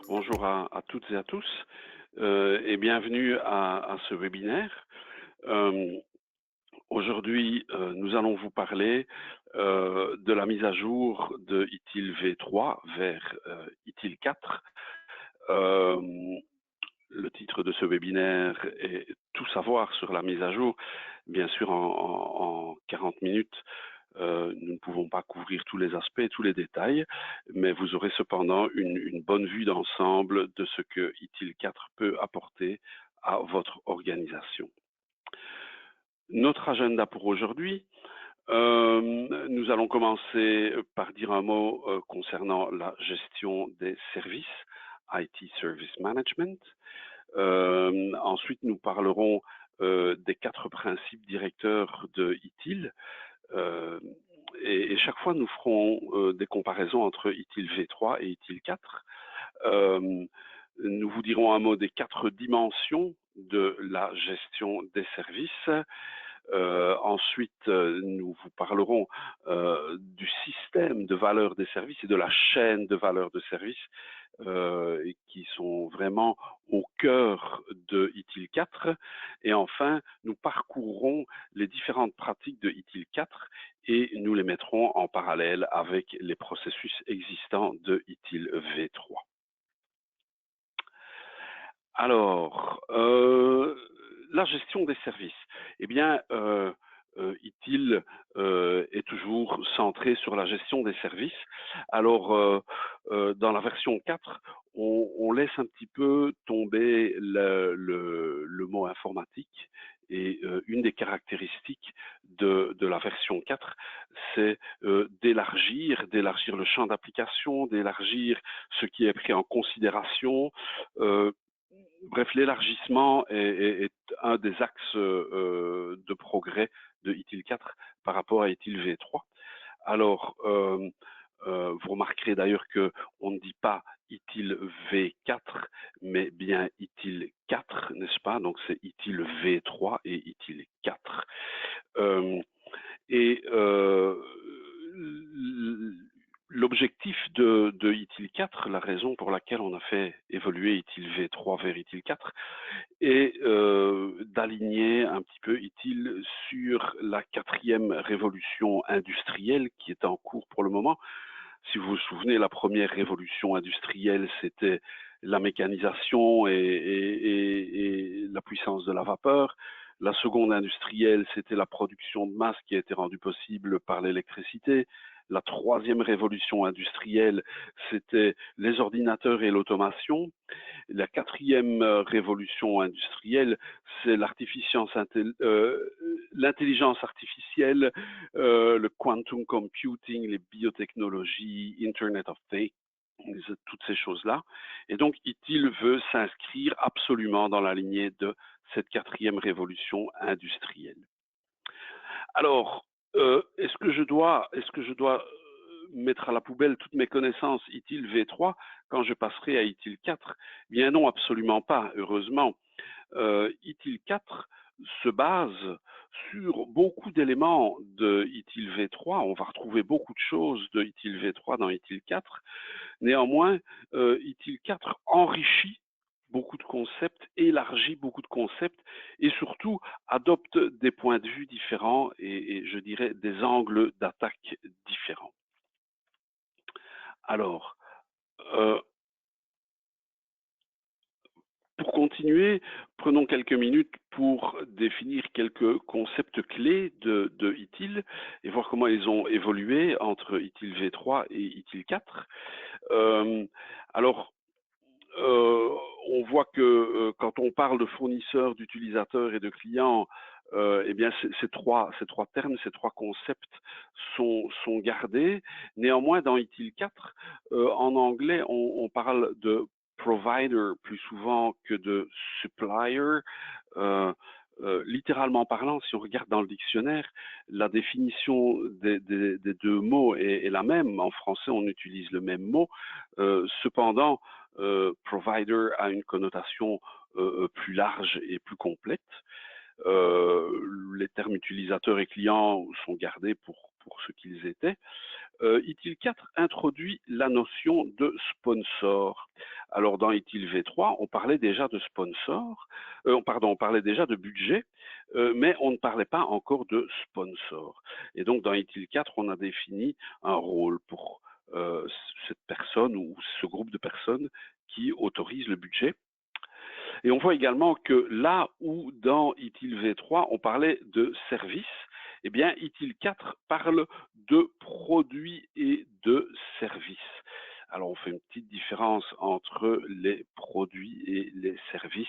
Bonjour à toutes et à tous et bienvenue à ce webinaire. Euh, Aujourd'hui, nous allons vous parler de la mise à jour de ITIL V3 vers ITIL 4. Euh, le titre de ce webinaire est Tout savoir sur la mise à jour. Bien sûr, en 40 minutes, nous ne pouvons pas couvrir tous les aspects, tous les détails, mais vous aurez cependant une bonne vue d'ensemble de ce que ITIL 4 peut apporter à votre organisation. Notre agenda pour aujourd'hui, nous allons commencer par dire un mot concernant la gestion des services, IT Service Management. Ensuite, nous parlerons des 4 principes directeurs de ITIL. Et chaque fois, nous ferons des comparaisons entre ITIL V3 et ITIL 4. Nous vous dirons un mot des 4 dimensions de la gestion des services. Ensuite, nous vous parlerons du système de valeur des services et de la chaîne de valeur de services qui sont vraiment au cœur de ITIL 4. Et enfin, nous parcourrons les différentes pratiques de ITIL 4 et nous les mettrons en parallèle avec les processus existants de ITIL V3. Alors, la gestion des services. Eh bien, ITIL est toujours centré sur la gestion des services. Alors, dans la version 4, on laisse un petit peu tomber le mot informatique. Et une des caractéristiques de la version 4, c'est d'élargir le champ d'application, d'élargir ce qui est pris en considération. Bref, l'élargissement est un des axes de progrès de ITIL 4 par rapport à ITIL V3. Alors, vous remarquerez d'ailleurs qu'on ne dit pas ITIL V4, mais bien ITIL 4, n'est-ce pas? Donc c'est ITIL V3 et ITIL 4. Et l'objectif de ITIL 4, la raison pour laquelle on a fait évoluer ITIL V3 vers ITIL 4, est d'aligner un petit peu ITIL sur la 4e révolution industrielle qui est en cours pour le moment. Si vous vous souvenez, la première révolution industrielle, c'était la mécanisation et la puissance de la vapeur. La seconde industrielle, c'était la production de masse qui a été rendue possible par l'électricité. La 3e révolution industrielle, c'était les ordinateurs et l'automation. La 4e révolution industrielle, c'est l'intelligence artificielle, le quantum computing, les biotechnologies, Internet of Things, toutes ces choses-là. Et donc, ITIL veut s'inscrire absolument dans la lignée de cette 4e révolution industrielle. Alors, est-ce que je dois mettre à la poubelle toutes mes connaissances ITIL V3 quand je passerai à ITIL 4? Bien non, absolument pas, heureusement. ITIL 4 se base sur beaucoup d'éléments de ITIL V3. On va retrouver beaucoup de choses de ITIL V3 dans ITIL 4. Néanmoins, ITIL 4 enrichit beaucoup de concepts, élargit beaucoup de concepts et surtout adopte des points de vue différents et je dirais des angles d'attaque différents. Alors, pour continuer, prenons quelques minutes pour définir quelques concepts clés de ITIL et voir comment ils ont évolué entre ITIL V3 et ITIL 4. Alors, on voit que quand on parle de fournisseurs, d'utilisateurs et de clients, eh bien ces trois termes, ces trois concepts sont gardés. Néanmoins, dans ITIL 4, en anglais, on parle de provider plus souvent que de supplier. Littéralement parlant, si on regarde dans le dictionnaire, la définition des deux mots est la même. En français, on utilise le même mot. Cependant, provider a une connotation plus large et plus complète. Les termes utilisateurs et clients sont gardés pour ce qu'ils étaient. ITIL 4 introduit la notion de sponsor. Alors dans ITIL V3, on parlait déjà de sponsor, on parlait déjà de budget, mais on ne parlait pas encore de sponsor. Et donc dans ITIL 4, on a défini un rôle pour cette personne ou ce groupe de personnes qui autorise le budget. Et on voit également que là où dans ITIL V3, on parlait de services, eh bien ITIL 4 parle de produits et de services. Alors on fait une petite différence entre les produits et les services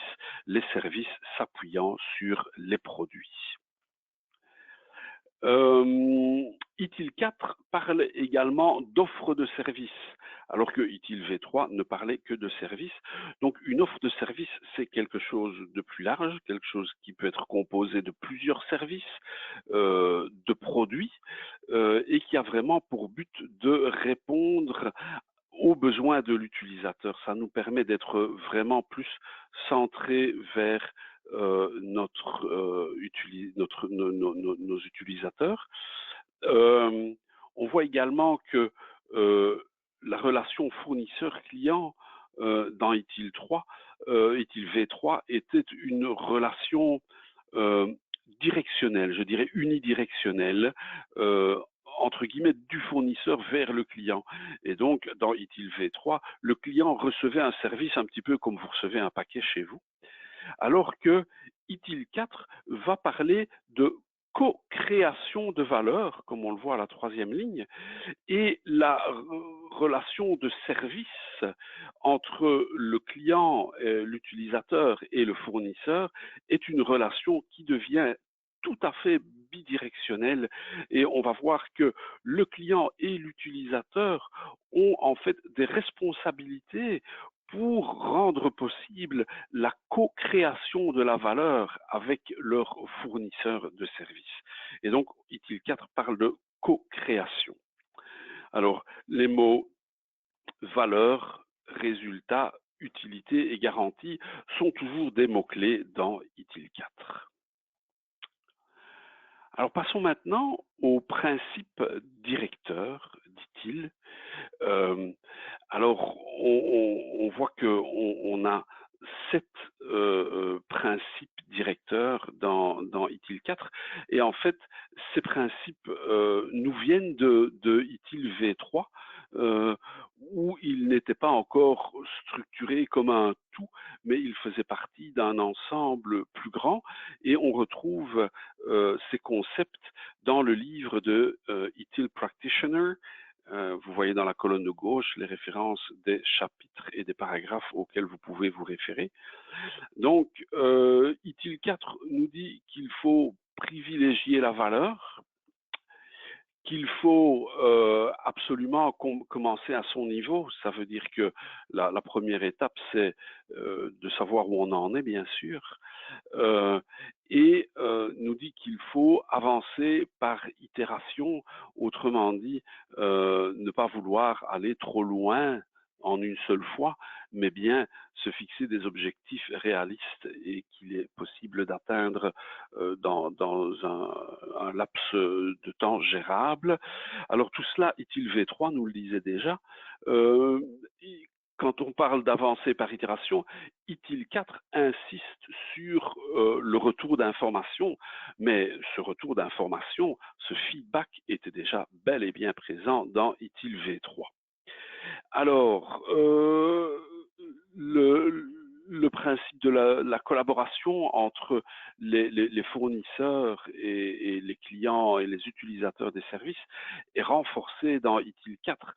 s'appuyant sur les produits. ITIL 4 parle également d'offres de services, alors que ITIL V3 ne parlait que de services. Donc une offre de service, c'est quelque chose de plus large, quelque chose qui peut être composé de plusieurs services, de produits, et qui a vraiment pour but de répondre aux besoins de l'utilisateur. Ça nous permet d'être vraiment plus centré vers nos utilisateurs. On voit également que la relation fournisseur-client dans ITIL 3, ITIL V3 était une relation directionnelle, je dirais unidirectionnelle, entre guillemets, du fournisseur vers le client. Et donc, dans ITIL V3, le client recevait un service un petit peu comme vous recevez un paquet chez vous, alors que ITIL 4 va parler de co-création de valeur, comme on le voit à la troisième ligne, et la relation de service entre le client, l'utilisateur et le fournisseur est une relation qui devient tout à fait bidirectionnelle, et on va voir que le client et l'utilisateur ont en fait des responsabilités pour rendre possible la co-création de la valeur avec leur fournisseur de services. Et donc, ITIL 4 parle de co-création. Alors, les mots valeur, résultat, utilité et garantie sont toujours des mots-clés dans ITIL 4. Alors, passons maintenant aux principes directeurs d'ITIL. Alors, on voit qu'on a 7 principes directeurs dans ITIL 4, et en fait, ces principes nous viennent de ITIL V3, où ils n'étaient pas encore structurés comme un tout, mais ils faisaient partie d'un ensemble plus grand, et on retrouve ces concepts dans le livre de ITIL Practitioner. Vous voyez dans la colonne de gauche les références des chapitres et des paragraphes auxquels vous pouvez vous référer. Donc, ITIL 4 nous dit qu'il faut privilégier la valeur, qu'il faut absolument commencer à son niveau. Ça veut dire que la première étape, c'est de savoir où on en est, bien sûr, et nous dit qu'il faut avancer par itération, autrement dit, ne pas vouloir aller trop loin en une seule fois, mais bien se fixer des objectifs réalistes et qu'il est possible d'atteindre dans un laps de temps gérable. Alors tout cela, ITIL V3 nous le disait déjà. Quand on parle d'avancer par itération, ITIL 4 insiste sur le retour d'information, mais ce retour d'information, ce feedback était déjà bel et bien présent dans ITIL V3. Alors, le principe de la collaboration entre les fournisseurs et les clients et les utilisateurs des services est renforcé dans ITIL 4,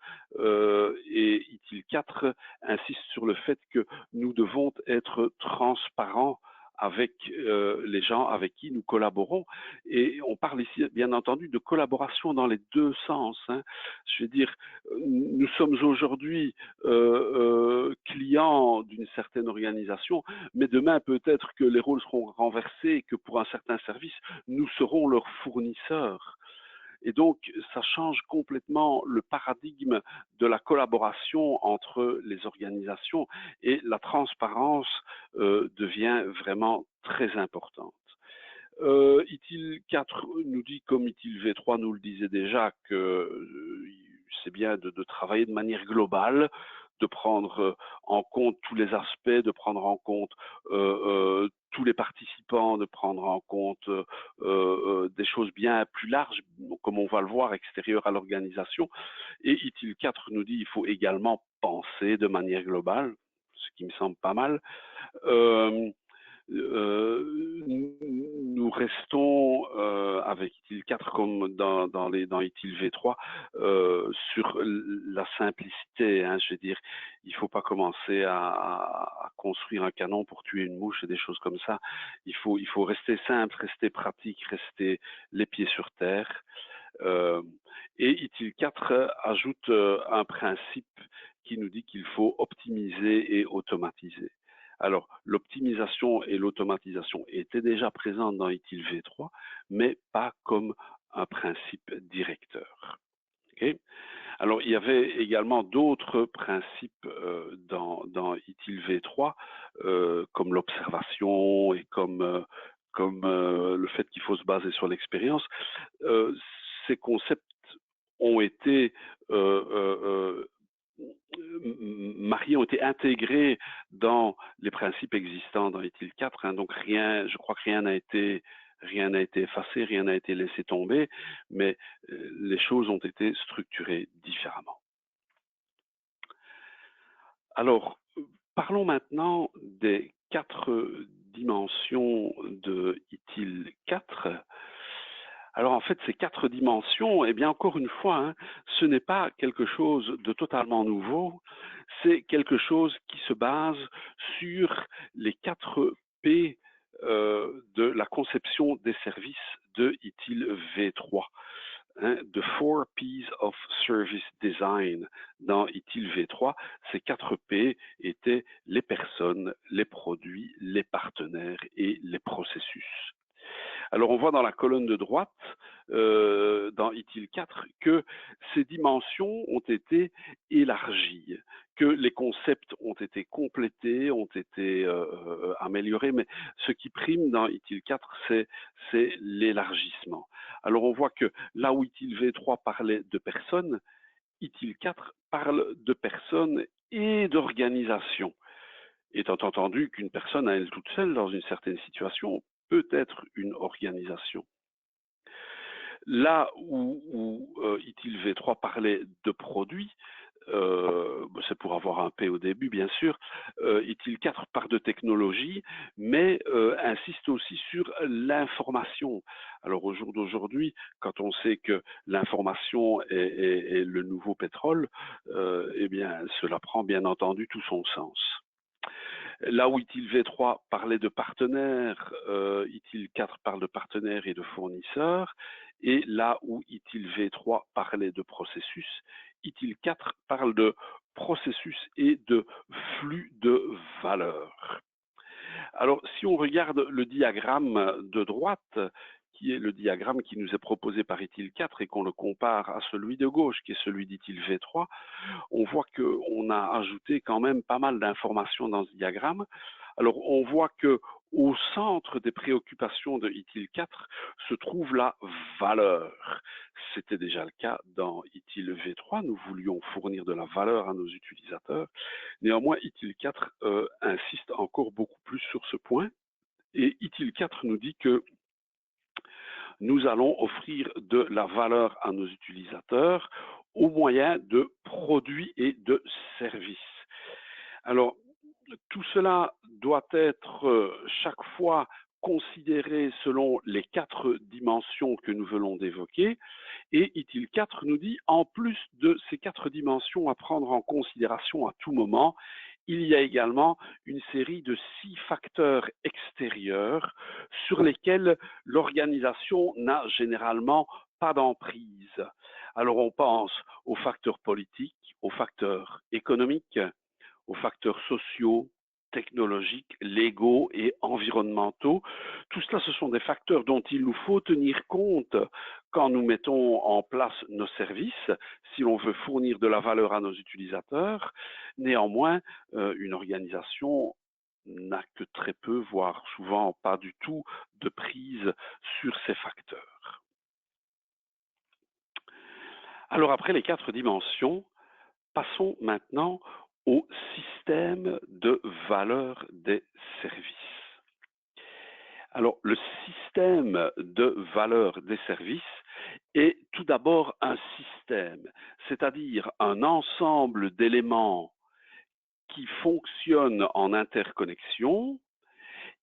et ITIL 4 insiste sur le fait que nous devons être transparents avec les gens avec qui nous collaborons. Et on parle ici, bien entendu, de collaboration dans les deux sens, hein. Je veux dire, nous sommes aujourd'hui clients d'une certaine organisation, mais demain peut-être que les rôles seront renversés et que pour un certain service, nous serons leurs fournisseurs. Et donc, ça change complètement le paradigme de la collaboration entre les organisations, et la transparence devient vraiment très importante. ITIL 4 nous dit, comme ITIL V3 nous le disait déjà, que c'est bien de travailler de manière globale, de prendre en compte tous les aspects, de prendre en compte tous les participants, de prendre en compte des choses bien plus larges, comme on va le voir, extérieures à l'organisation. Et ITIL 4 nous dit qu'il faut également penser de manière globale, ce qui me semble pas mal. Nous restons avec ITIL 4 comme dans ITIL V3 sur la simplicité. Hein, je veux dire, il ne faut pas commencer à construire un canon pour tuer une mouche et des choses comme ça. Il faut rester simple, rester pratique, rester les pieds sur terre. Et ITIL 4 ajoute un principe qui nous dit qu'il faut optimiser et automatiser. Alors, l'optimisation et l'automatisation étaient déjà présentes dans ITIL V3, mais pas comme un principe directeur. Okay. Alors, il y avait également d'autres principes dans ITIL V3, comme l'observation et comme le fait qu'il faut se baser sur l'expérience. Ces concepts ont été mariés, ont été intégrés dans les principes existants dans ITIL 4. Hein, donc je crois que rien n'a été effacé, rien n'a été laissé tomber, mais les choses ont été structurées différemment. Alors, parlons maintenant des 4 dimensions de ITIL 4. Alors en fait, ces 4 dimensions, eh bien encore une fois, hein, ce n'est pas quelque chose de totalement nouveau, c'est quelque chose qui se base sur les 4 P de la conception des services de ITIL V3. Hein, the 4 P's of Service Design dans ITIL V3, ces 4 P étaient les personnes, les produits, les partenaires et les processus. Alors on voit dans la colonne de droite, dans ITIL 4, que ces dimensions ont été élargies, que les concepts ont été complétés, ont été améliorés, mais ce qui prime dans ITIL 4, c'est l'élargissement. Alors on voit que là où ITIL V3 parlait de personnes, ITIL 4 parle de personnes et d'organisation. Étant entendu qu'une personne à elle toute seule, dans une certaine situation, peut être une organisation. Là où ITIL V3 parlait de produits, c'est pour avoir un P au début, bien sûr. ITIL 4 parle de technologie, mais insiste aussi sur l'information. Alors au jour d'aujourd'hui, quand on sait que l'information est le nouveau pétrole, eh bien, cela prend bien entendu tout son sens. Là où ITIL V3 parlait de partenaires, ITIL 4 parle de partenaires et de fournisseurs. Et là où ITIL V3 parlait de processus, ITIL 4 parle de processus et de flux de valeur. Alors, si on regarde le diagramme de droite, qui est le diagramme qui nous est proposé par ITIL 4 et qu'on le compare à celui de gauche, qui est celui d'ITIL V3, on voit qu'on a ajouté quand même pas mal d'informations dans ce diagramme. Alors, on voit qu'au centre des préoccupations de ITIL 4 se trouve la valeur. C'était déjà le cas dans ITIL V3. Nous voulions fournir de la valeur à nos utilisateurs. Néanmoins, ITIL 4 insiste encore beaucoup plus sur ce point. Et ITIL 4 nous dit que nous allons offrir de la valeur à nos utilisateurs au moyen de produits et de services. Alors, tout cela doit être chaque fois considéré selon les 4 dimensions que nous venons d'évoquer. Et ITIL 4 nous dit, en plus de ces 4 dimensions à prendre en considération à tout moment, il y a également une série de 6 facteurs extérieurs sur lesquels l'organisation n'a généralement pas d'emprise. Alors on pense aux facteurs politiques, aux facteurs économiques, aux facteurs sociaux, technologiques, légaux et environnementaux. Tout cela, ce sont des facteurs dont il nous faut tenir compte quand nous mettons en place nos services, si l'on veut fournir de la valeur à nos utilisateurs. Néanmoins, une organisation n'a que très peu, voire souvent pas du tout, de prise sur ces facteurs. Alors après les 4 dimensions, passons maintenant au système de valeur des services. Alors, le système de valeur des services est tout d'abord un système, c'est-à-dire un ensemble d'éléments qui fonctionnent en interconnexion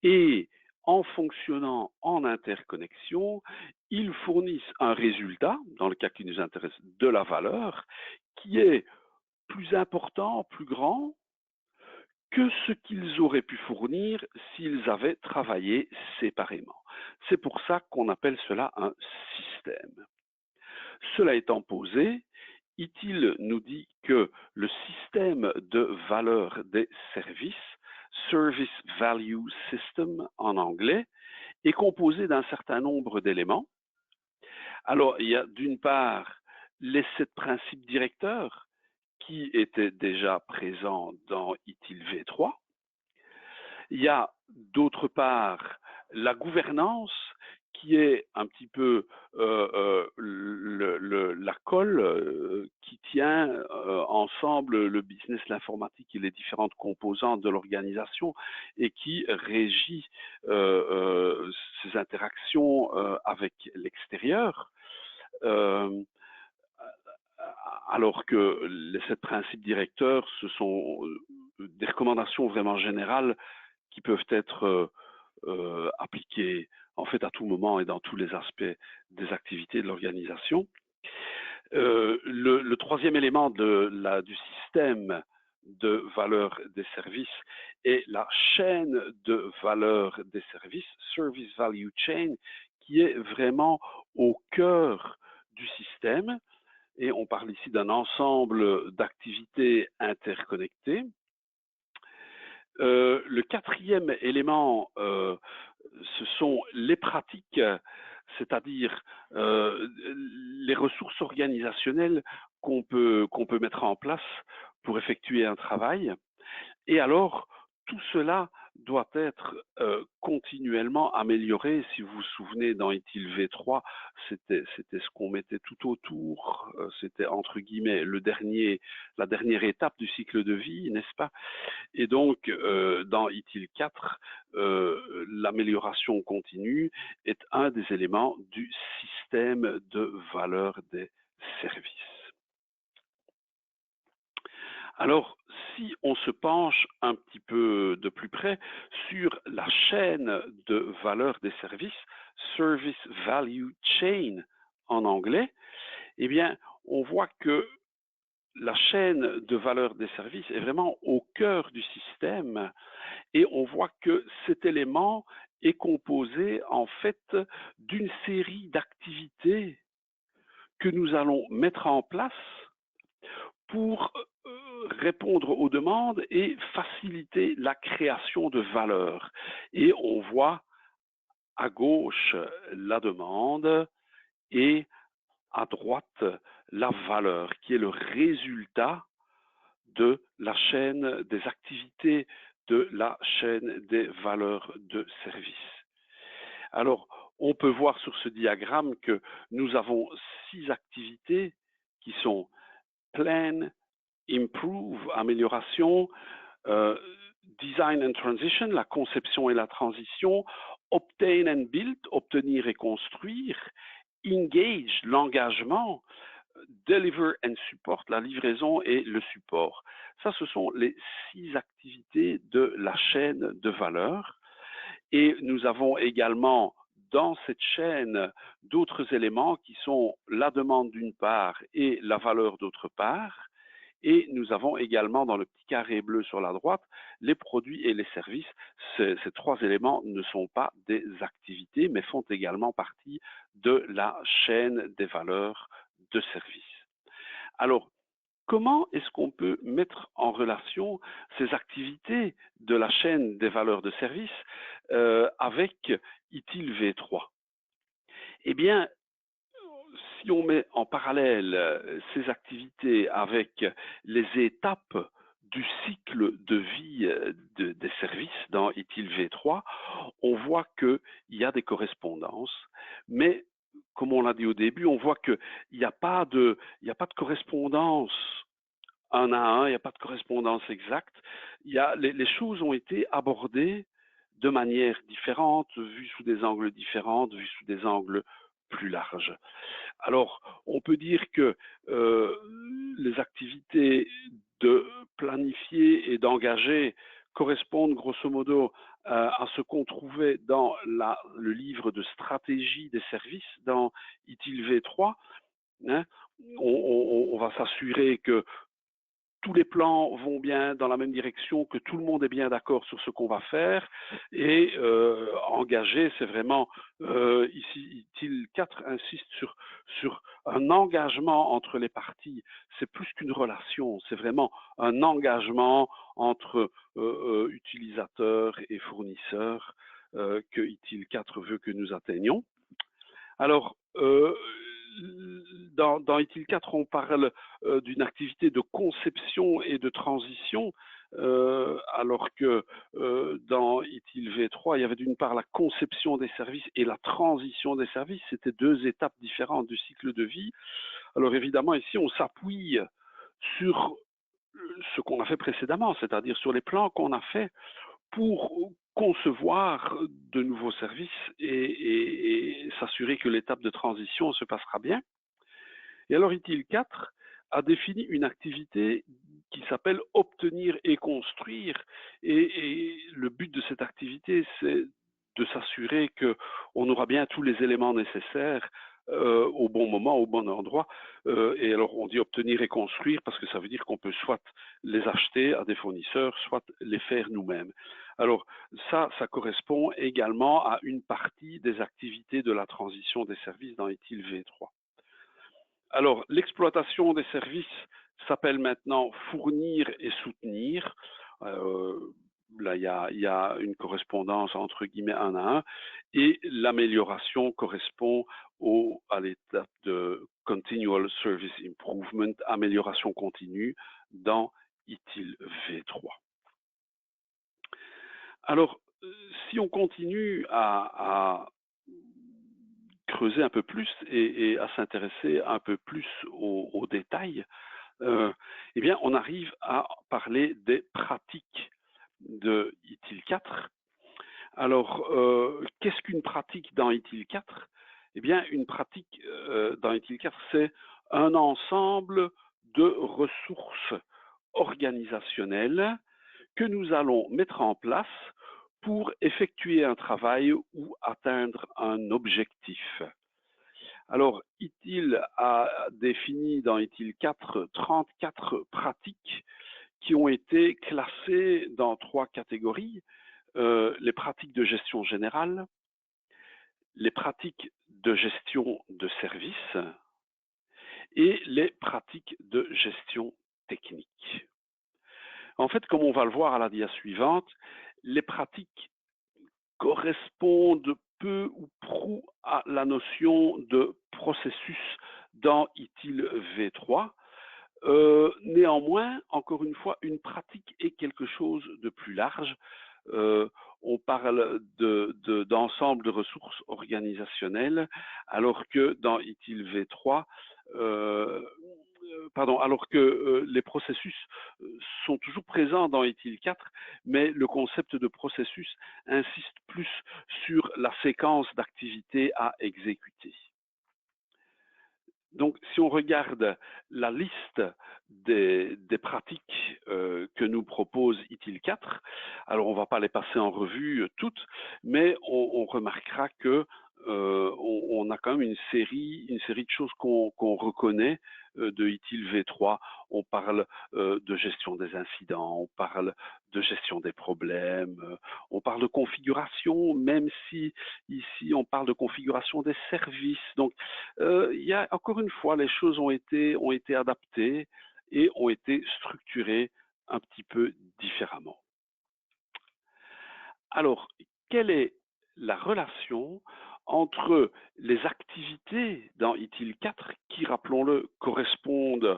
et en fonctionnant en interconnexion, ils fournissent un résultat, dans le cas qui nous intéresse, de la valeur, qui est plus important, plus grand que ce qu'ils auraient pu fournir s'ils avaient travaillé séparément. C'est pour ça qu'on appelle cela un système. Cela étant posé, ITIL nous dit que le système de valeur des services, Service Value System en anglais, est composé d'un certain nombre d'éléments. Alors, il y a d'une part les 7 principes directeurs qui étaient déjà présents dans ITIL V3. Il y a d'autre part la gouvernance qui est un petit peu la colle qui tient ensemble le business, l'informatique et les différentes composantes de l'organisation et qui régit ces interactions avec l'extérieur. Alors que les 7 principes directeurs, ce sont des recommandations vraiment générales qui peuvent être appliquées en fait à tout moment et dans tous les aspects des activités de l'organisation. Le troisième élément du système de valeur des services est la chaîne de valeur des services, Service Value Chain, qui est vraiment au cœur du système. Et on parle ici d'un ensemble d'activités interconnectées. Le quatrième élément, ce sont les pratiques, c'est-à-dire les ressources organisationnelles qu'on peut mettre en place pour effectuer un travail. Et alors, tout cela doit être continuellement amélioré. Si vous vous souvenez, dans ITIL V3, c'était ce qu'on mettait tout autour. C'était entre guillemets la dernière étape du cycle de vie, n'est-ce pas? Et donc, dans ITIL 4, l'amélioration continue est un des éléments du système de valeur des services. Alors, si on se penche un petit peu de plus près sur la chaîne de valeur des services, Service Value Chain en anglais, eh bien, on voit que la chaîne de valeur des services est vraiment au cœur du système et on voit que cet élément est composé en fait d'une série d'activités que nous allons mettre en place pour répondre aux demandes et faciliter la création de valeur. Et on voit à gauche la demande et à droite la valeur, qui est le résultat de la chaîne des activités, de la chaîne des valeurs de service. Alors, on peut voir sur ce diagramme que nous avons 6 activités qui sont Plan, Improve, amélioration, Design and Transition, la conception et la transition, Obtain and Build, obtenir et construire, Engage, l'engagement, Deliver and Support, la livraison et le support. Ça, ce sont les 6 activités de la chaîne de valeur. Et nous avons également dans cette chaîne d'autres éléments qui sont la demande d'une part et la valeur d'autre part. Et nous avons également dans le petit carré bleu sur la droite les produits et les services. Ces 3 éléments ne sont pas des activités, mais font également partie de la chaîne des valeurs de service. Alors, comment est-ce qu'on peut mettre en relation ces activités de la chaîne des valeurs de service avec ITIL V3? Eh bien, si on met en parallèle ces activités avec les étapes du cycle de vie des services dans ITIL V3, on voit qu'il y a des correspondances, mais comme on l'a dit au début, on voit qu'il n'y a pas de correspondance un à un, il n'y a pas de correspondance exacte. Les choses ont été abordées de manière différente, vues sous des angles différents, vues sous des angles plus larges. Alors, on peut dire que les activités de planifier et d'engager correspondent grosso modo à ce qu'on trouvait dans le livre de stratégie des services dans ITIL V3. Hein. On va s'assurer que tous les plans vont bien dans la même direction, que tout le monde est bien d'accord sur ce qu'on va faire. Et engager, c'est vraiment, ici, ITIL 4 insiste sur un engagement entre les parties. C'est plus qu'une relation, c'est vraiment un engagement entre utilisateurs et fournisseurs que ITIL 4 veut que nous atteignions. Alors, dans ITIL 4, on parle d'une activité de conception et de transition, alors que dans ITIL V3, il y avait d'une part la conception des services et la transition des services. C'était deux étapes différentes du cycle de vie. Alors évidemment, ici, on s'appuie sur ce qu'on a fait précédemment, c'est-à-dire sur les plans qu'on a faits pour concevoir de nouveaux services et s'assurer que l'étape de transition se passera bien. Et alors ITIL 4 a défini une activité qui s'appelle obtenir et construire. Et le but de cette activité, c'est de s'assurer qu'on aura bien tous les éléments nécessaires au bon moment, au bon endroit. Et alors on dit obtenir et construire parce que ça veut dire qu'on peut soit les acheter à des fournisseurs, soit les faire nous-mêmes. Alors ça correspond également à une partie des activités de la transition des services dans ITIL V3. Alors, l'exploitation des services s'appelle maintenant fournir et soutenir. Là, il y a une correspondance entre guillemets un à un. Et l'amélioration correspond à l'étape de Continual Service Improvement, amélioration continue dans ITIL V3. Alors, si on continue à creuser un peu plus et à s'intéresser un peu plus aux détails, eh bien, on arrive à parler des pratiques de ITIL 4. Alors, qu'est-ce qu'une pratique dans ITIL 4? Eh bien, une pratique dans ITIL 4, c'est un ensemble de ressources organisationnelles que nous allons mettre en place pour effectuer un travail ou atteindre un objectif. Alors, ITIL a défini dans ITIL 4 34 pratiques qui ont été classées dans 3 catégories. Les pratiques de gestion générale, les pratiques de gestion de services et les pratiques de gestion technique. En fait, comme on va le voir à la dia suivante, les pratiques correspondent peu ou prou à la notion de processus dans ITIL V3. Néanmoins, encore une fois, une pratique est quelque chose de plus large. On parle d'ensemble de ressources organisationnelles, alors que dans ITIL V3, alors que les processus sont toujours présents dans ITIL 4, mais le concept de processus insiste plus sur la séquence d'activités à exécuter. Donc, si on regarde la liste des pratiques que nous propose ITIL 4, alors on ne va pas les passer en revue toutes, mais on remarquera que on a quand même une série de choses qu'on reconnaît de ITIL V3. On parle de gestion des incidents, on parle de gestion des problèmes, on parle de configuration, même si ici on parle de configuration des services. Donc, il y a encore une fois, les choses ont été adaptées et ont été structurées un petit peu différemment. Alors, quelle est la relation entre les activités dans ITIL 4 qui, rappelons-le, correspondent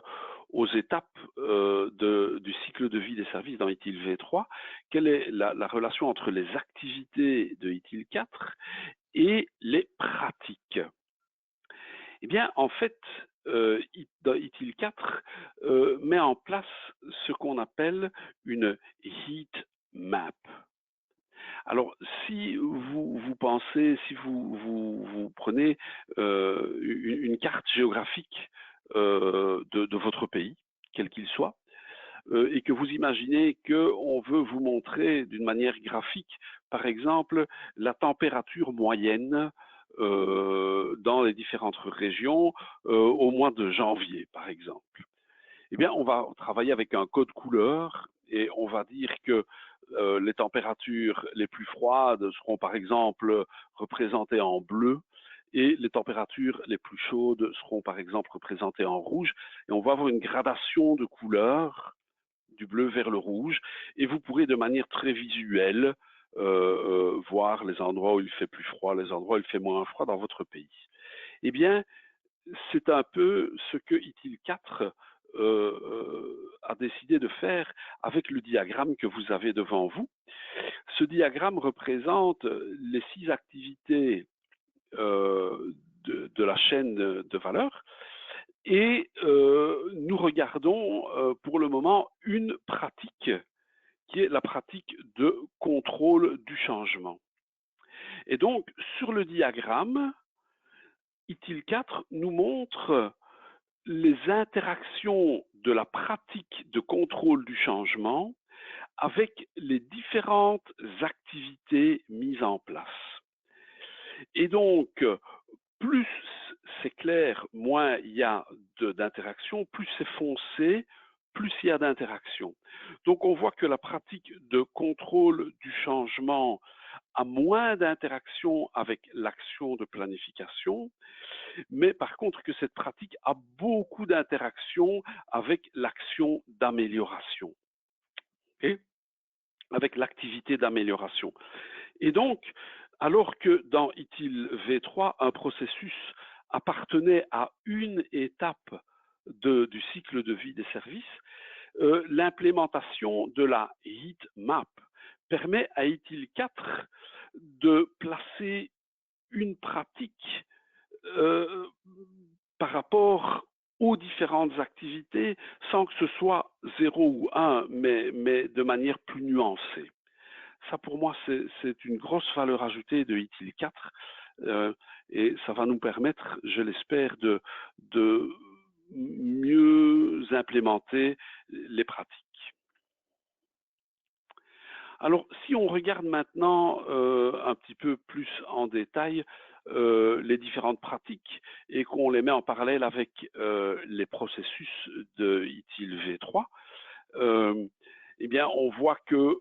aux étapes du cycle de vie des services dans ITIL V3? Quelle est la relation entre les activités de ITIL 4 et les pratiques? Eh bien, en fait, ITIL 4 met en place ce qu'on appelle une heat map. Alors, si vous pensez, si vous prenez une carte géographique de votre pays, quel qu'il soit, et que vous imaginez qu'on veut vous montrer d'une manière graphique, par exemple, la température moyenne dans les différentes régions au mois de janvier, par exemple. Eh bien, on va travailler avec un code couleur et on va dire que les températures les plus froides seront par exemple représentées en bleu et les températures les plus chaudes seront par exemple représentées en rouge. Et on va avoir une gradation de couleurs du bleu vers le rouge et vous pourrez de manière très visuelle voir les endroits où il fait plus froid, les endroits où il fait moins froid dans votre pays. Eh bien, c'est un peu ce que ITIL 4 a décidé de faire avec le diagramme que vous avez devant vous. Ce diagramme représente les 6 activités de la chaîne de valeur et nous regardons pour le moment une pratique qui est la pratique de contrôle du changement. Et donc, sur le diagramme, ITIL 4 nous montre les interactions de la pratique de contrôle du changement avec les différentes activités mises en place. Et donc, plus c'est clair, moins il y a d'interaction, plus c'est foncé, plus il y a d'interaction. Donc, on voit que la pratique de contrôle du changement a moins d'interaction avec l'action de planification, mais par contre que cette pratique a beaucoup d'interaction avec l'action d'amélioration et avec l'activité d'amélioration. Et donc, alors que dans ITIL V3, un processus appartenait à une étape du cycle de vie des services, l'implémentation de la heat map permet à ITIL 4 de placer une pratique par rapport aux différentes activités sans que ce soit 0 ou 1, mais de manière plus nuancée. Ça, pour moi, c'est une grosse valeur ajoutée de ITIL 4 et ça va nous permettre, je l'espère, de mieux implémenter les pratiques. Alors, si on regarde maintenant un petit peu plus en détail les différentes pratiques et qu'on les met en parallèle avec les processus de ITIL V3, eh bien, on voit que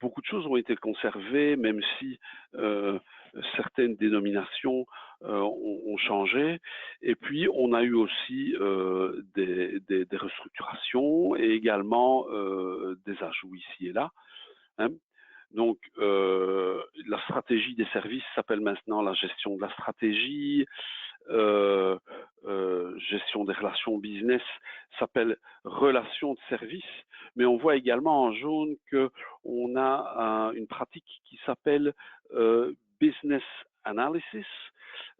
beaucoup de choses ont été conservées, même si certaines dénominations ont changé. Et puis, on a eu aussi des restructurations et également des ajouts ici et là. Hein. Donc, la stratégie des services s'appelle maintenant la gestion de la stratégie. Gestion des relations business s'appelle relations de service, mais on voit également en jaune qu'on a une pratique qui s'appelle business analysis,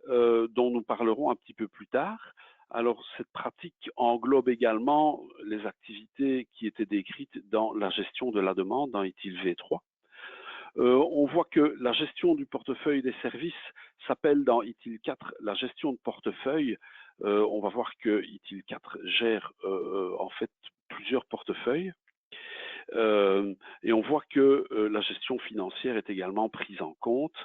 dont nous parlerons un petit peu plus tard. Alors, cette pratique englobe également les activités qui étaient décrites dans la gestion de la demande dans ITIL V3. On voit que la gestion du portefeuille des services s'appelle dans ITIL 4 la gestion de portefeuille. On va voir que ITIL 4 gère en fait plusieurs portefeuilles. Et on voit que la gestion financière est également prise en compte.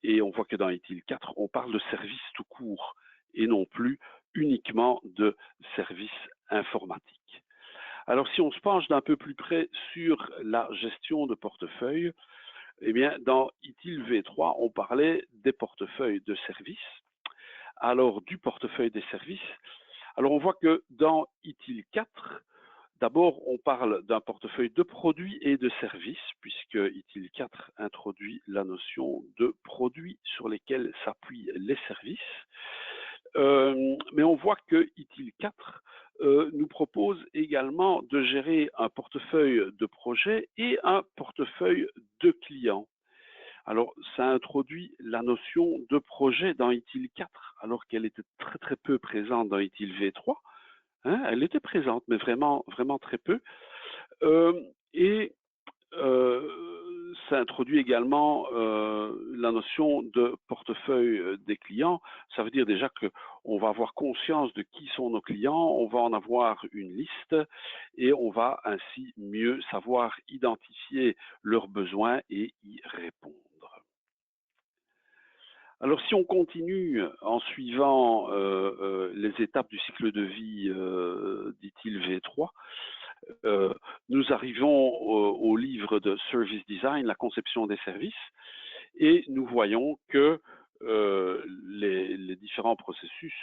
Et on voit que dans ITIL 4, on parle de services tout court et non plus uniquement de services informatiques. Alors, si on se penche d'un peu plus près sur la gestion de portefeuille, eh bien, dans ITIL V3, on parlait des portefeuilles de services. Alors, du portefeuille des services, alors on voit que dans ITIL 4, d'abord, on parle d'un portefeuille de produits et de services, puisque ITIL 4 introduit la notion de produits sur lesquels s'appuient les services. Mais on voit que ITIL 4 nous propose également de gérer un portefeuille de projets et un portefeuille de clients. Alors, ça introduit la notion de projet dans ITIL 4, alors qu'elle était très très peu présente dans ITIL V3. Hein, elle était présente, mais vraiment, vraiment très peu. Et ça introduit également la notion de portefeuille des clients. Ça veut dire déjà qu'on va avoir conscience de qui sont nos clients, on va en avoir une liste et on va ainsi mieux savoir identifier leurs besoins et y répondre. Alors si on continue en suivant les étapes du cycle de vie d'ITIL V3, nous arrivons au livre de Service Design, la conception des services, et nous voyons que les différents processus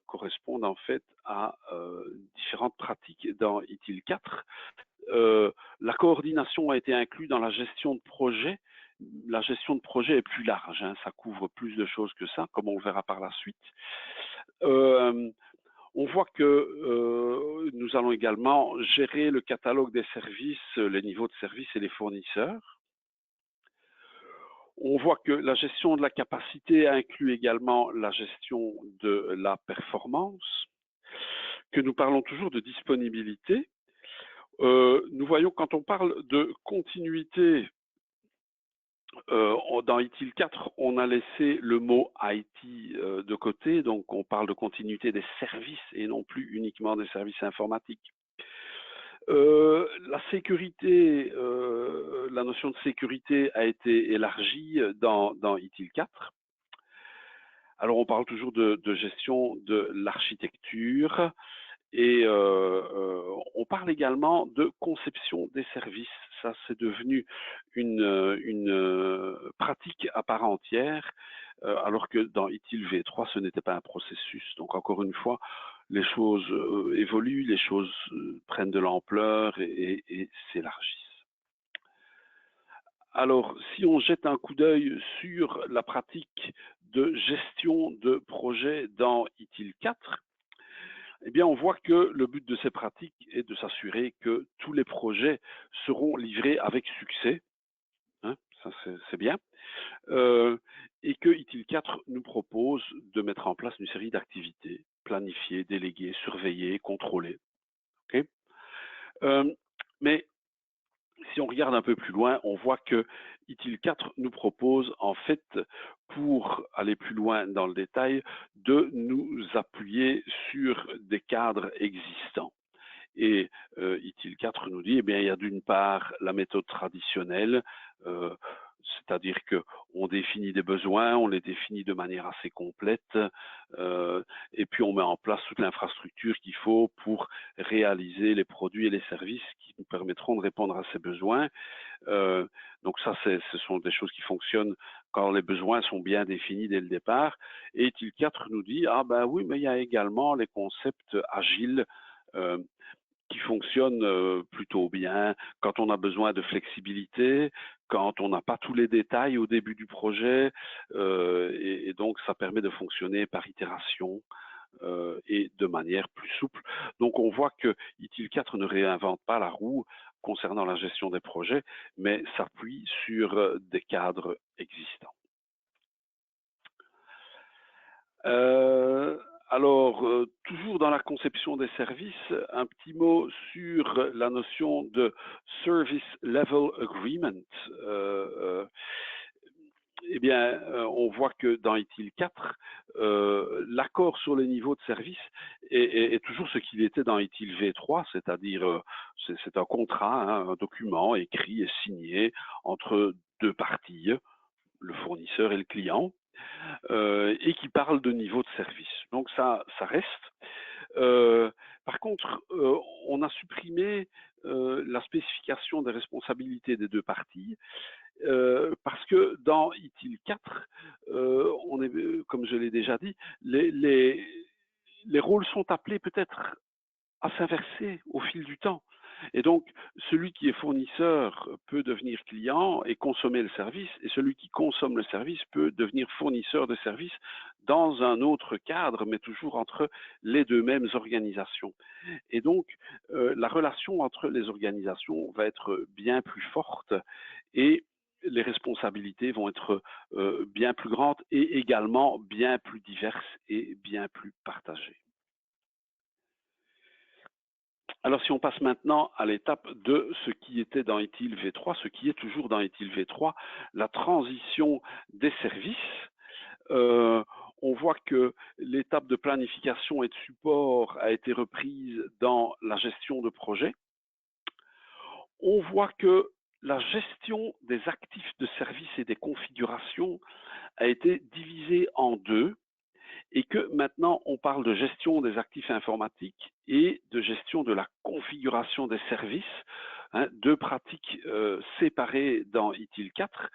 correspondent en fait à différentes pratiques dans ITIL 4. La coordination a été inclue dans la gestion de projet. La gestion de projet est plus large, hein, ça couvre plus de choses que ça, comme on le verra par la suite. On voit que nous allons également gérer le catalogue des services, les niveaux de service et les fournisseurs. On voit que la gestion de la capacité inclut également la gestion de la performance, que nous parlons toujours de disponibilité. Nous voyons quand on parle de continuité, dans ITIL 4, on a laissé le mot IT de côté, donc on parle de continuité des services et non plus uniquement des services informatiques. La sécurité, la notion de sécurité a été élargie dans ITIL 4. Alors on parle toujours de gestion de l'architecture et on parle également de conception des services. Ça, c'est devenu une pratique à part entière, alors que dans ITIL V3, ce n'était pas un processus. Donc encore une fois, les choses évoluent, les choses prennent de l'ampleur et s'élargissent. Alors, si on jette un coup d'œil sur la pratique de gestion de projet dans ITIL 4, eh bien, on voit que le but de ces pratiques est de s'assurer que tous les projets seront livrés avec succès. Hein, ça, c'est bien. Et que ITIL 4 nous propose de mettre en place une série d'activités planifiées, déléguées, surveillées, contrôlées. Okay, mais si on regarde un peu plus loin, on voit que ITIL 4 nous propose, en fait, pour aller plus loin dans le détail, de nous appuyer sur des cadres existants. Et ITIL 4 nous dit, eh bien, il y a d'une part la méthode traditionnelle, c'est-à-dire qu'on définit des besoins, on les définit de manière assez complète, et puis on met en place toute l'infrastructure qu'il faut pour réaliser les produits et les services qui nous permettront de répondre à ces besoins. Donc ça, ce sont des choses qui fonctionnent quand les besoins sont bien définis dès le départ. Et ITIL 4 nous dit, ah ben oui, mais il y a également les concepts agiles, qui fonctionne plutôt bien quand on a besoin de flexibilité, quand on n'a pas tous les détails au début du projet, et donc ça permet de fonctionner par itération et de manière plus souple. Donc on voit que ITIL 4 ne réinvente pas la roue concernant la gestion des projets, mais s'appuie sur des cadres existants. Alors, toujours dans la conception des services, un petit mot sur la notion de Service Level Agreement. Eh bien, on voit que dans ITIL 4, l'accord sur les niveaux de service est toujours ce qu'il était dans ITIL V3, c'est-à-dire c'est un contrat, hein, un document écrit et signé entre deux parties, le fournisseur et le client, et qui parle de niveau de service. Donc ça reste. Par contre, on a supprimé la spécification des responsabilités des deux parties, parce que dans ITIL 4, on est, comme je l'ai déjà dit, les rôles sont appelés peut-être à s'inverser au fil du temps. Et donc, celui qui est fournisseur peut devenir client et consommer le service, et celui qui consomme le service peut devenir fournisseur de service dans un autre cadre, mais toujours entre les deux mêmes organisations. Et donc, la relation entre les organisations va être bien plus forte et les responsabilités vont être bien plus grandes et également bien plus diverses et bien plus partagées. Alors, si on passe maintenant à l'étape de ce qui était dans ITIL V3, ce qui est toujours dans ITIL V3, la transition des services, on voit que l'étape de planification et de support a été reprise dans la gestion de projet. On voit que la gestion des actifs de service et des configurations a été divisée en deux et que maintenant on parle de gestion des actifs informatiques et de gestion de la configuration des services, deux pratiques séparées dans ITIL 4,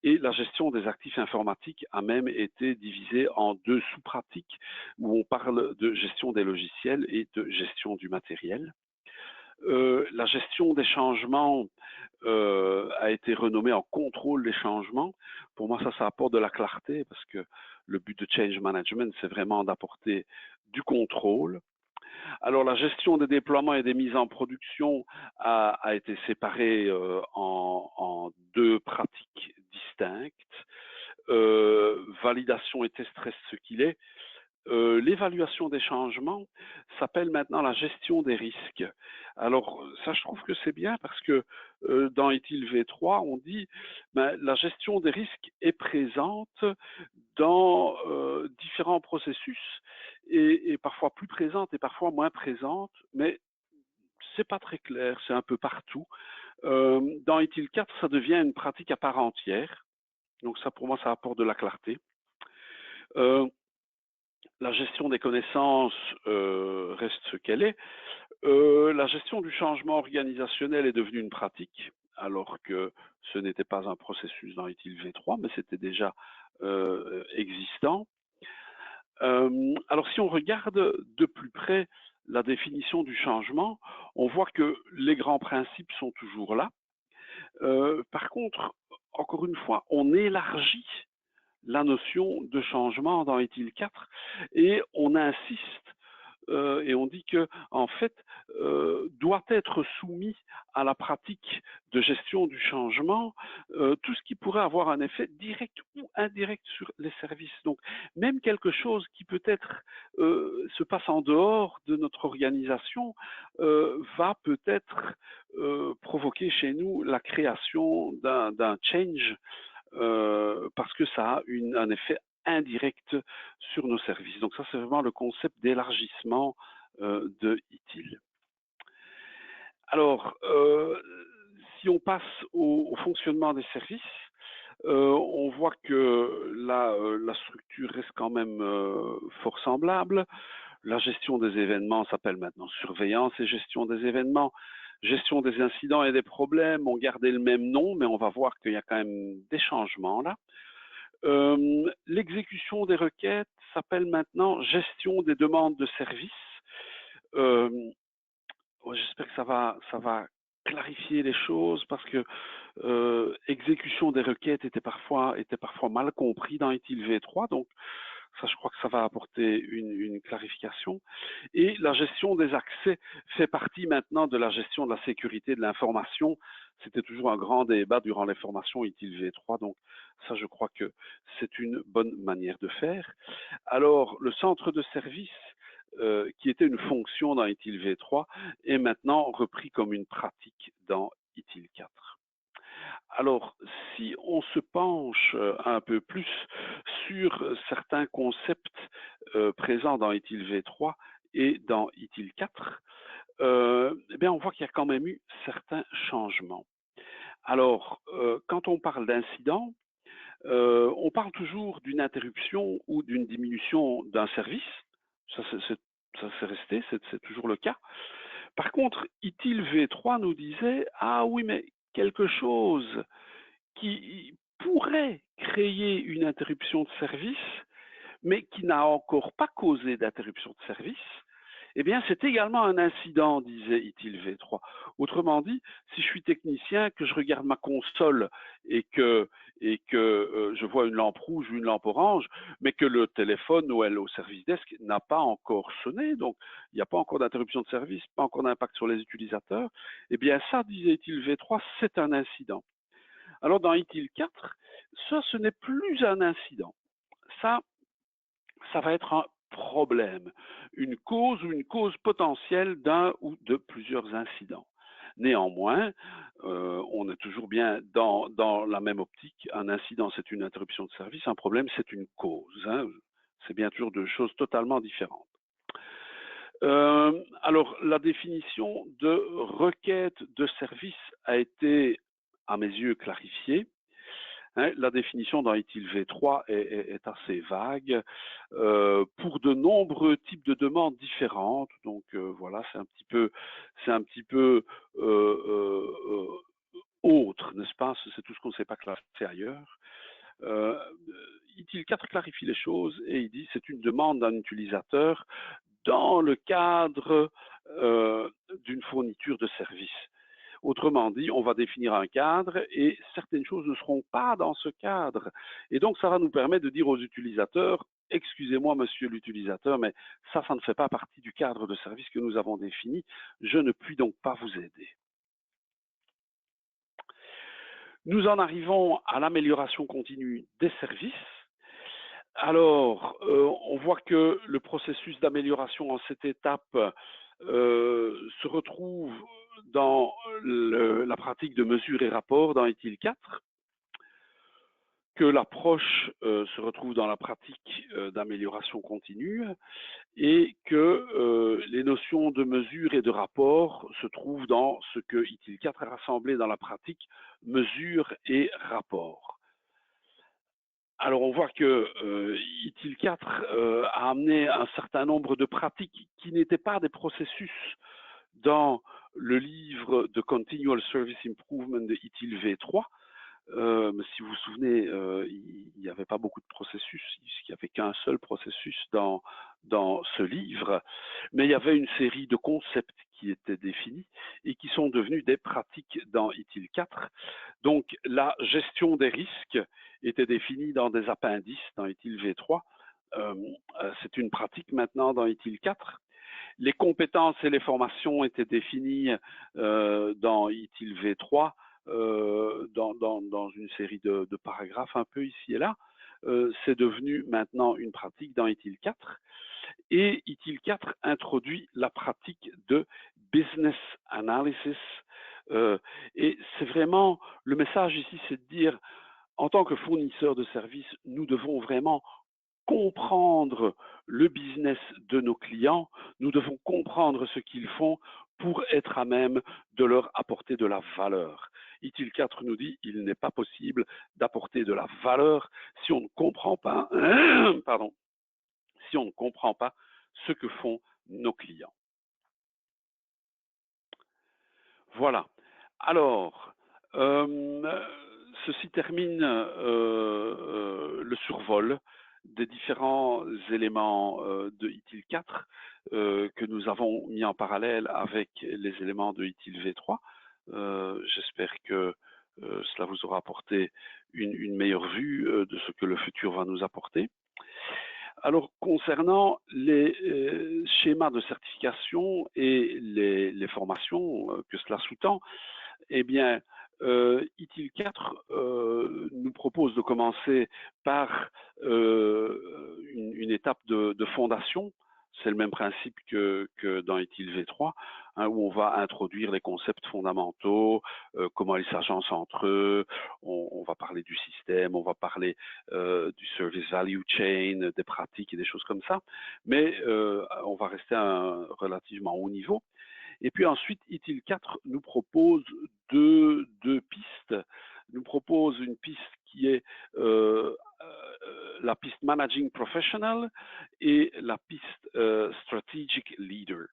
et la gestion des actifs informatiques a même été divisée en deux sous-pratiques où on parle de gestion des logiciels et de gestion du matériel. La gestion des changements a été renommée en contrôle des changements. Pour moi, ça apporte de la clarté parce que le but de change management, c'est vraiment d'apporter du contrôle. Alors, la gestion des déploiements et des mises en production a été séparée en deux pratiques distinctes. Validation et test reste ce qu'il est. L'évaluation des changements s'appelle maintenant la gestion des risques. Alors ça, je trouve que c'est bien parce que dans ITIL V3, on dit la gestion des risques est présente dans différents processus et parfois plus présente et parfois moins présente, mais c'est pas très clair, c'est un peu partout. Dans ITIL 4, ça devient une pratique à part entière. Donc ça, pour moi, ça apporte de la clarté. La gestion des connaissances reste ce qu'elle est. La gestion du changement organisationnel est devenue une pratique, alors que ce n'était pas un processus dans ITIL V3, mais c'était déjà existant. Alors si on regarde de plus près la définition du changement, on voit que les grands principes sont toujours là. Par contre, encore une fois, on élargit la notion de changement dans ITIL 4 et on insiste et on dit que en fait doit être soumis à la pratique de gestion du changement tout ce qui pourrait avoir un effet direct ou indirect sur les services. Donc même quelque chose qui peut-être se passe en dehors de notre organisation va peut-être provoquer chez nous la création d'un change parce que ça a un effet indirect sur nos services. Donc ça, c'est vraiment le concept d'élargissement de ITIL. Alors, si on passe au fonctionnement des services, on voit que là, la structure reste quand même fort semblable. La gestion des événements s'appelle maintenant surveillance et gestion des événements. Gestion des incidents et des problèmes ont gardé le même nom, mais on va voir qu'il y a quand même des changements là. L'exécution des requêtes s'appelle maintenant gestion des demandes de services. J'espère que ça va clarifier les choses parce que exécution des requêtes était parfois mal compris dans ITIL V3, donc ça, je crois que ça va apporter une clarification. Et la gestion des accès fait partie maintenant de la gestion de la sécurité de l'information. C'était toujours un grand débat durant les formations ITIL V3, donc ça, je crois que c'est une bonne manière de faire. Alors, le centre de service, qui était une fonction dans ITIL V3, est maintenant repris comme une pratique dans ITIL 4. Alors, si on se penche un peu plus sur certains concepts présents dans ITIL V3 et dans ITIL 4, eh bien, on voit qu'il y a quand même eu certains changements. Alors, quand on parle d'incident, on parle toujours d'une interruption ou d'une diminution d'un service. Ça, c'est resté, c'est toujours le cas. Par contre, ITIL V3 nous disait, ah oui, mais quelque chose qui pourrait créer une interruption de service, mais qui n'a encore pas causé d'interruption de service, eh bien, c'est également un incident, disait ITIL V3. Autrement dit, si je suis technicien, que je regarde ma console et que je vois une lampe rouge ou une lampe orange, mais que le téléphone ou au service desk n'a pas encore sonné, donc il n'y a pas encore d'interruption de service, pas encore d'impact sur les utilisateurs, eh bien ça, disait ITIL V3, c'est un incident. Alors dans ITIL 4, ça, ce n'est plus un incident. Ça va être un problème, une cause ou une cause potentielle d'un ou de plusieurs incidents. Néanmoins, on est toujours bien dans la même optique. Un incident, c'est une interruption de service. Un problème, c'est une cause. Hein. C'est bien toujours deux choses totalement différentes. Alors, la définition de requête de service a été, à mes yeux, clarifiée. Hein, la définition dans ITIL V3 est assez vague pour de nombreux types de demandes différentes. Donc voilà, c'est un petit peu autre, n'est-ce pas? C'est tout ce qu'on ne sait pas classer ailleurs. ITIL 4 clarifie les choses et il dit c'est une demande d'un utilisateur dans le cadre d'une fourniture de service. Autrement dit, on va définir un cadre et certaines choses ne seront pas dans ce cadre. Et donc, ça va nous permettre de dire aux utilisateurs, excusez-moi, monsieur l'utilisateur, mais ça ne fait pas partie du cadre de service que nous avons défini. Je ne puis donc pas vous aider. Nous en arrivons à l'amélioration continue des services. Alors, on voit que le processus d'amélioration en cette étape se retrouve dans la pratique de mesure et rapport dans ITIL 4, que l'approche se retrouve dans la pratique d'amélioration continue et que les notions de mesure et de rapport se trouvent dans ce que ITIL 4 a rassemblé dans la pratique mesure et rapport. Alors on voit que ITIL 4 a amené un certain nombre de pratiques qui n'étaient pas des processus dans le livre de Continual Service Improvement de ITIL V3. Si vous vous souvenez, il n'y avait pas beaucoup de processus, il n'y avait qu'un seul processus dans ce livre, mais il y avait une série de concepts qui étaient définis et qui sont devenus des pratiques dans ITIL 4. Donc la gestion des risques était définie dans des appendices dans ITIL V3. C'est une pratique maintenant dans ITIL 4. Les compétences et les formations étaient définies dans ITIL V3 dans une série de paragraphes un peu ici et là. C'est devenu maintenant une pratique dans ITIL 4. Et ITIL 4 introduit la pratique de business analysis. Et c'est vraiment, le message ici, c'est de dire, en tant que fournisseur de services, nous devons vraiment comprendre le business de nos clients, nous devons comprendre ce qu'ils font pour être à même de leur apporter de la valeur. ITIL 4 nous dit qu'il n'est pas possible d'apporter de la valeur si on ne comprend pas, pardon, si on ne comprend pas ce que font nos clients. Voilà. Alors, ceci termine le survol des différents éléments de ITIL 4 que nous avons mis en parallèle avec les éléments de ITIL V3. J'espère que cela vous aura apporté une meilleure vue de ce que le futur va nous apporter. Alors, concernant les schémas de certification et les formations que cela sous-tend, eh bien, ITIL 4 nous propose de commencer par une étape de fondation. C'est le même principe que dans ITIL V3, hein, où on va introduire les concepts fondamentaux, comment ils s'agencent entre eux, on va parler du système, on va parler du service value chain, des pratiques et des choses comme ça, mais on va rester à un relativement haut niveau. Et puis ensuite, ITIL 4 nous propose deux pistes. Nous propose une piste qui est la piste Managing Professional et la piste Strategic Leader.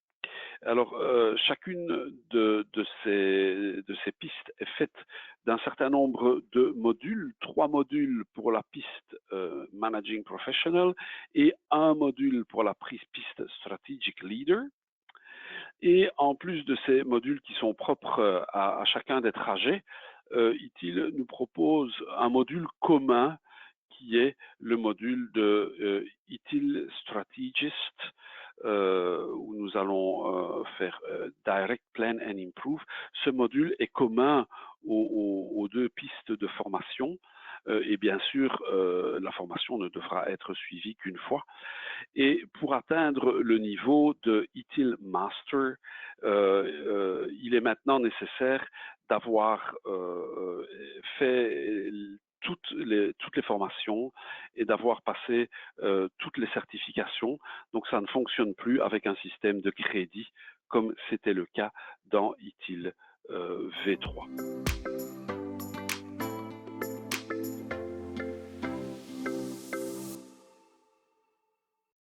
Alors, chacune de ces pistes est faite d'un certain nombre de modules, 3 modules pour la piste Managing Professional et un module pour la piste Strategic Leader. Et en plus de ces modules qui sont propres à chacun des trajets, ITIL nous propose un module commun qui est le module de ITIL Strategist, où nous allons faire Direct Plan and Improve. Ce module est commun aux deux pistes de formation. Et bien sûr, la formation ne devra être suivie qu'une fois. Et pour atteindre le niveau de ITIL Master, il est maintenant nécessaire d'avoir fait toutes les formations et d'avoir passé toutes les certifications. Donc ça ne fonctionne plus avec un système de crédit comme c'était le cas dans ITIL V3.